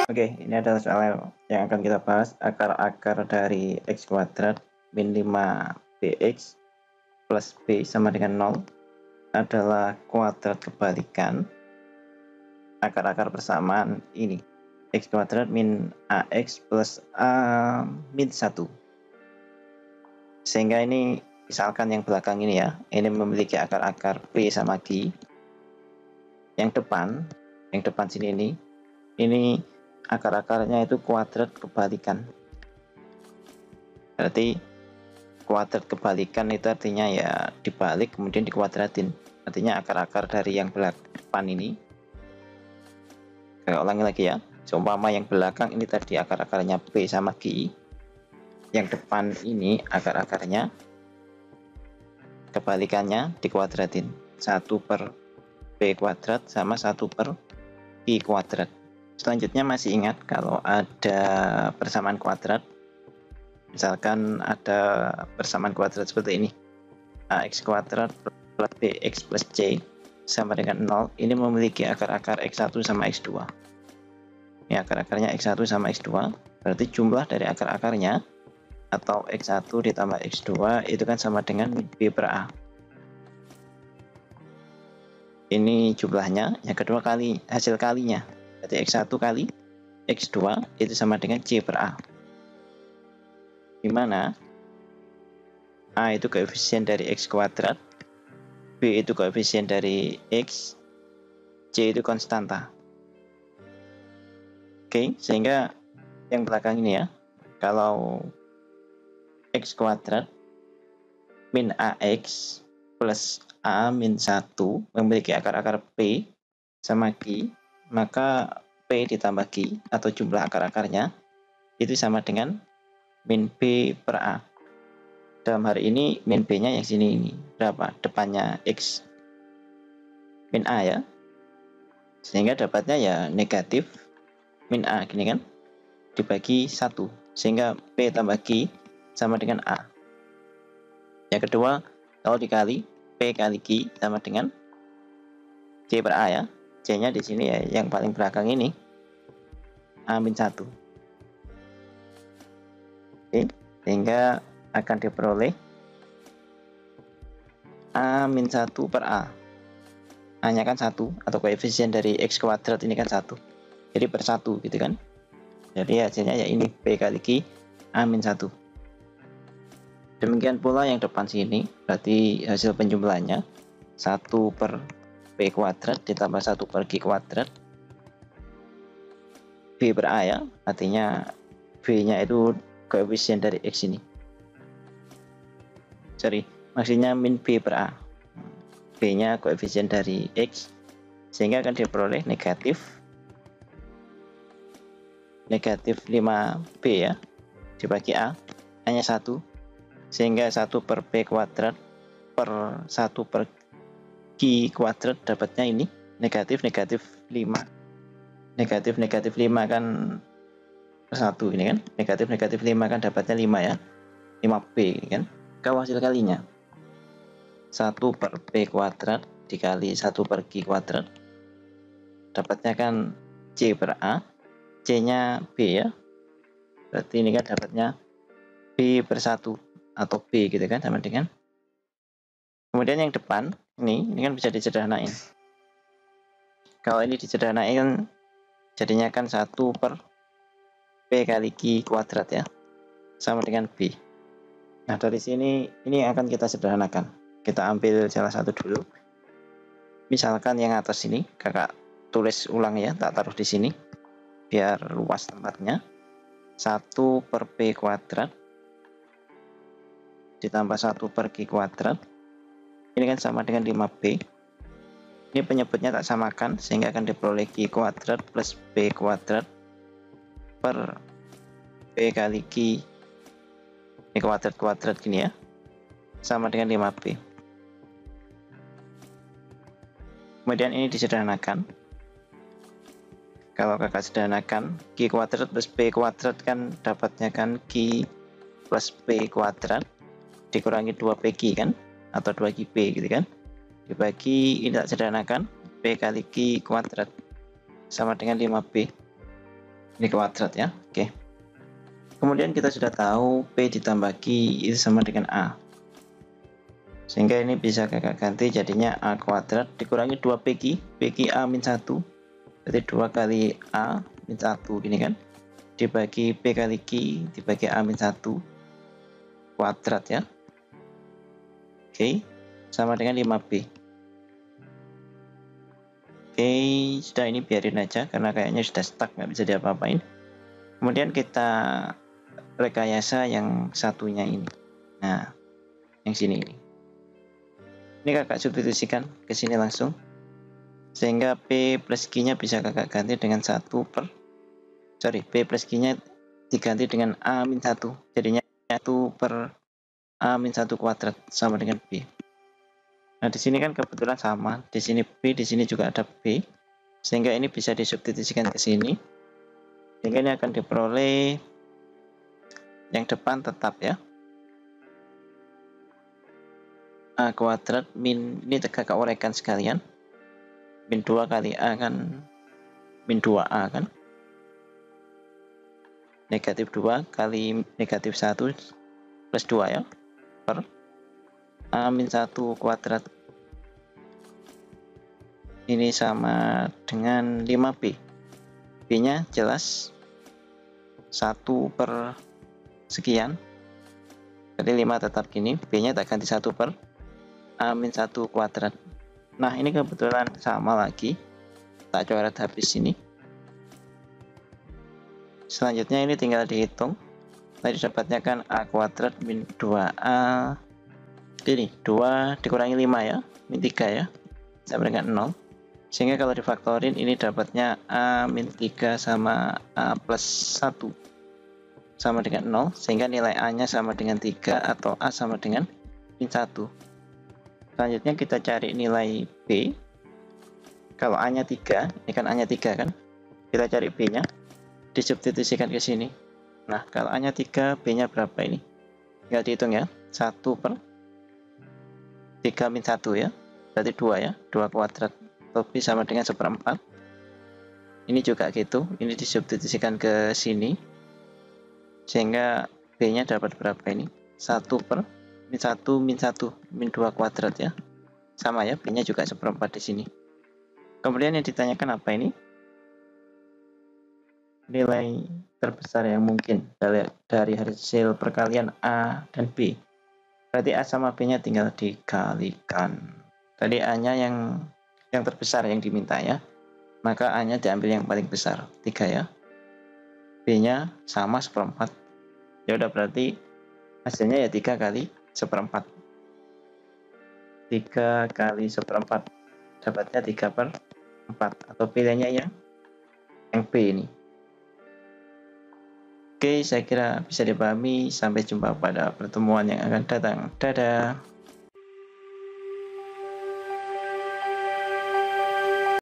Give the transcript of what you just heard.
Oke, ini adalah soal yang akan kita bahas. Akar-akar dari x kuadrat min 5bx plus b sama dengan 0 adalah kuadrat kebalikan akar-akar persamaan ini. X kuadrat min ax plus a min 1. Sehingga ini misalkan yang belakang ini ya, ini memiliki akar-akar p sama q. Yang depan sini ini akar-akarnya itu kuadrat kebalikan. Berarti kuadrat kebalikan itu artinya ya dibalik kemudian dikuadratin. Artinya akar-akar dari yang depan ini. Saya ulangi lagi ya. Seumpama yang belakang ini tadi akar-akarnya p sama q. Yang depan ini akar-akarnya kebalikannya dikuadratin. 1 per p kuadrat sama 1 per q kuadrat. Selanjutnya masih ingat kalau ada persamaan kuadrat, misalkan ada persamaan kuadrat seperti ini, ax kuadrat plus bx plus c sama dengan 0, ini memiliki akar-akar x1 sama x2. Ini akar-akarnya x1 sama x2, berarti jumlah dari akar-akarnya atau x1 ditambah x2 itu kan sama dengan b per a. Ini jumlahnya, yang kedua kali hasil kalinya. Berarti x1 kali x2 itu sama dengan c per a. Dimana a itu koefisien dari x kuadrat, b itu koefisien dari x, c itu konstanta. Oke, sehingga yang belakang ini ya, kalau x kuadrat min ax plus a min 1 memiliki akar-akar p sama q, maka p ditambah q atau jumlah akar-akarnya itu sama dengan min b per a. Dalam hari ini min b nya yang sini ini berapa? Depannya x min a ya, sehingga dapatnya ya negatif min a gini kan, dibagi 1, sehingga p tambah q sama dengan a. Yang kedua, kalau dikali p kali q sama dengan c per a ya. C nya di sini ya yang paling belakang ini a min 1. Oke, sehingga akan diperoleh a min 1 per a. A nya kan 1 atau koefisien dari x kuadrat ini kan 1, jadi per 1 gitu kan. Jadi hasilnya ya ini p kali q a min 1. Demikian pula yang depan sini, berarti hasil penjumlahannya 1 per p kuadrat ditambah 1 per q kuadrat b per a ya, artinya b nya itu koefisien dari x ini. Maksudnya min b per a. B nya koefisien dari x, sehingga akan diperoleh negatif 5b ya, dibagi a, hanya 1, sehingga 1 per p kuadrat per 1 per q kuadrat dapatnya ini negatif 5. Negatif 5 kan per 1 ini kan, negatif 5 kan dapatnya 5 ya, 5b ini kan. Kalau hasil kalinya 1 per p kuadrat dikali 1 per q kuadrat dapatnya kan c per a, c nya b ya, berarti ini kan dapatnya b per 1 atau b gitu kan, sama dengan. Kemudian yang depan ini kan bisa disederhanain. Kalau ini disederhanain jadinya kan 1 per p kali q kuadrat ya, sama dengan b. Nah dari sini ini akan kita sederhanakan. Kita ambil salah satu dulu. Misalkan yang atas ini kakak tulis ulang ya, tak taruh di sini biar luas tempatnya. 1 per p kuadrat ditambah 1 per q kuadrat ini kan sama dengan 5b. Ini penyebutnya tak samakan, sehingga akan diperoleh q kuadrat plus b kuadrat per p kali q ini kuadrat gini ya, sama dengan 5b. Kemudian ini disederhanakan. Kalau kakak sederhanakan, q kuadrat plus b kuadrat kan dapatnya kan q plus b kuadrat dikurangi 2pq kan, atau 2qb gitu kan, dibagi ini tak sederhanakan p kali q kuadrat sama dengan 5b. Ini kuadrat ya. Oke. Kemudian kita sudah tahu P ditambah Q itu sama dengan A. Sehingga ini bisa kakak ganti jadinya A kuadrat dikurangi 2PQ, PQ A min 1. Berarti 2 kali A min 1 ini kan. Dibagi P kali Q dibagi A min 1 kuadrat ya. Oke. Sama dengan 5B. Oke, sudah, ini biarin aja karena kayaknya sudah stuck, nggak bisa diapa-apain. Kemudian kita rekayasa yang satunya ini. Nah, yang sini ini. Ini kakak substitusikan ke sini langsung. Sehingga P plus Q-nya bisa kakak ganti dengan P plus Q-nya diganti dengan A min 1. Jadinya 1 per A min 1 kuadrat sama dengan B. Nah, di sini kan kebetulan sama, di sini B, di sini juga ada B, sehingga ini bisa disubstitusikan ke sini, sehingga ini akan diperoleh yang depan tetap ya, A kuadrat min, ini kakak uraikan sekalian, min 2 kali A kan min 2A kan, negatif 2 kali negatif 1 plus 2 ya, per A min 1 kuadrat. Ini sama dengan 5B. B-nya jelas 1 per sekian. Jadi 5 tetap gini. B-nya tak ganti 1 per A min 1 kuadrat. Nah, ini kebetulan sama lagi. Tak coret habis ini. Selanjutnya ini tinggal dihitung. Tadi dapatnya kan A kuadrat min 2A. Ini 2 dikurangi 5 ya, min 3 ya, sama dengan 0. Sehingga kalau difaktorin ini dapatnya A min 3 sama A plus 1 sama dengan 0. Sehingga nilai A nya sama dengan 3 atau A sama dengan min 1. Selanjutnya kita cari nilai B. Kalau A nya 3, ini kan A nya 3 kan, kita cari B nya, disubstitusikan ke sini. Nah, kalau A nya 3, B nya berapa ini? Tinggal dihitung ya, 1 per 3 min 1 ya, berarti 2 ya, 2 kuadrat, lebih sama dengan 1/4. Ini juga gitu, ini disubstitusikan ke sini, sehingga B nya dapat berapa ini? 1 per min 1 min 1 min 2 kuadrat ya, sama ya, B nya juga 1/4 di sini. Kemudian yang ditanyakan apa ini? Nilai terbesar yang mungkin dari hasil perkalian A dan B. Berarti A sama B nya tinggal dikalikan. Tadi A nya yang terbesar yang diminta ya, maka A nya diambil yang paling besar, 3 ya. B nya sama 1/4. Ya udah, berarti hasilnya ya 3 kali 1/4. 3 kali 1/4 dapatnya 3/4, atau pilihannya yang B ini. Oke, saya kira bisa dipahami. Sampai jumpa pada pertemuan yang akan datang. Dadah.